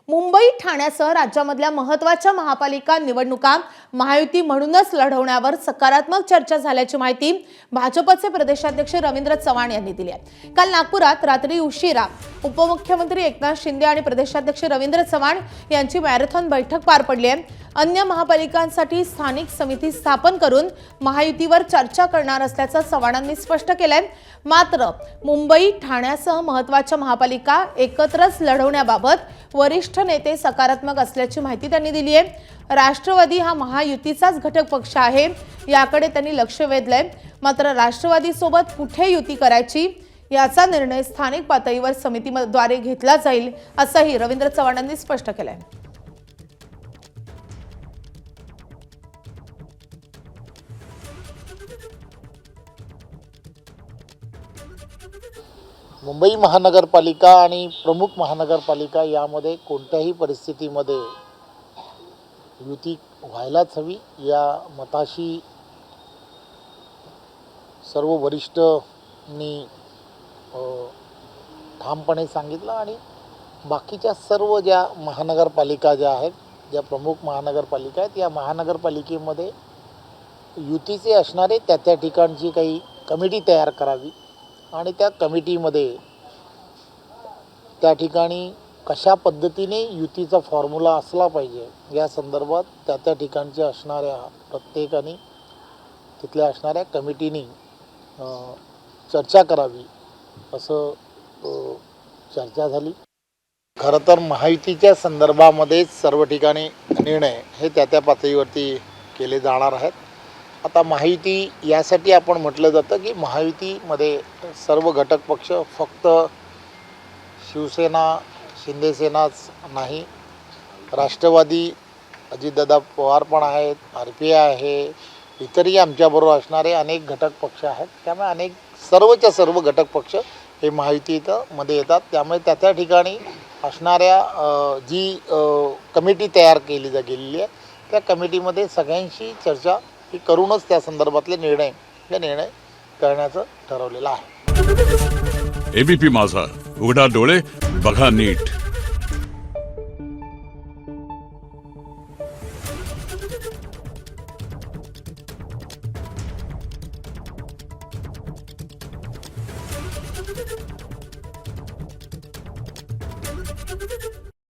मुंबई ठाण्यासह राज्यामधल्या महत्त्वाच्या महापालिका निवडणुका महायुती म्हणूनच लढवण्यावर सकारात्मक चर्चा झाल्याची माहिती भाजपचे प्रदेशाध्यक्ष रवींद्र चव्हाण यांनी दिली आहे। काल नागपुरात रात्री उशिरा उपमुख्यमंत्री एकनाथ शिंदे आणि प्रदेशाध्यक्ष रवींद्र चव्हाण यांची मॅरेथॉन बैठक पार पडली आहे। अन्य महापालिकांसाठी स्थानिक समिती स्थापन करून महायुतीवर चर्चा करणार असल्याचं चव्हाणांनी स्पष्ट केलंय। मात्र मुंबई ठाण्यासह महत्त्वाच्या महापालिका एकत्रच लढवण्याबाबत वरिष्ठ नेते सकारात्मक असल्याची माहिती त्यांनी दिली आहे। राष्ट्रवादी हा महायुतीचाच घटक पक्ष आहे, याकडे त्यांनी लक्ष वेधलंय। मात्र राष्ट्रवादी सोबत कुठे युती करायची याचा निर्णय स्थानिक पातळीवर समितीद्वारे घेतला जाईल, असंही रवींद्र चव्हाणांनी स्पष्ट केलंय। मुंबई महानगरपालिका आणि प्रमुख महानगरपालिका यामध्ये कोणत्याही परिस्थितीमध्ये युती व्हायलाच हवी या मताशी सर्व वरिष्ठांनी ठामपणे सांगितलं आणि बाकीच्या सर्व ज्या महानगरपालिका ज्या आहेत, ज्या प्रमुख महानगरपालिका आहेत, या महानगरपालिकेमध्ये युतीचे असणारे त्या ठिकाणची काही कमिटी तयार करावी आणि त्या कमिटीमध्ये त्या ठिकाणी कशा पद्धतीने युतीचा फॉर्म्युला असला पाहिजे या संदर्भात त्या ठिकाणचे असणाऱ्या प्रत्येकाने तिथल्या असणाऱ्या कमिटीनी चर्चा करावी असं चर्चा झाली। खरं तर महायुतीच्या संदर्भामध्ये सर्व ठिकाणी निर्णय हे त्या पातळीवरती केले जाणार आहेत। आता महायुती यासाठी आपण म्हटलं जातं की महायुतीमध्ये सर्व घटक पक्ष फक्त शिवसेना शिंदेसेनाच नाही, राष्ट्रवादी अजितदादा पवार पण आहेत, RPI आहे, इतरही आमच्याबरोबर असणारे अनेक घटक पक्ष आहेत। त्यामुळे सर्वच्या सर्व घटक पक्ष हे महायुतीमध्ये येतात। त्यामुळे त्या ठिकाणी असणाऱ्या जी कमिटी तयार केली गेलेली आहे त्या कमिटीमध्ये सगळ्यांशी चर्चा ही करूनच त्या संदर्भातले निर्णय करण्याचं ठरवलेलं आहे। ABP माझा, उघडा डोळे बघा नीट।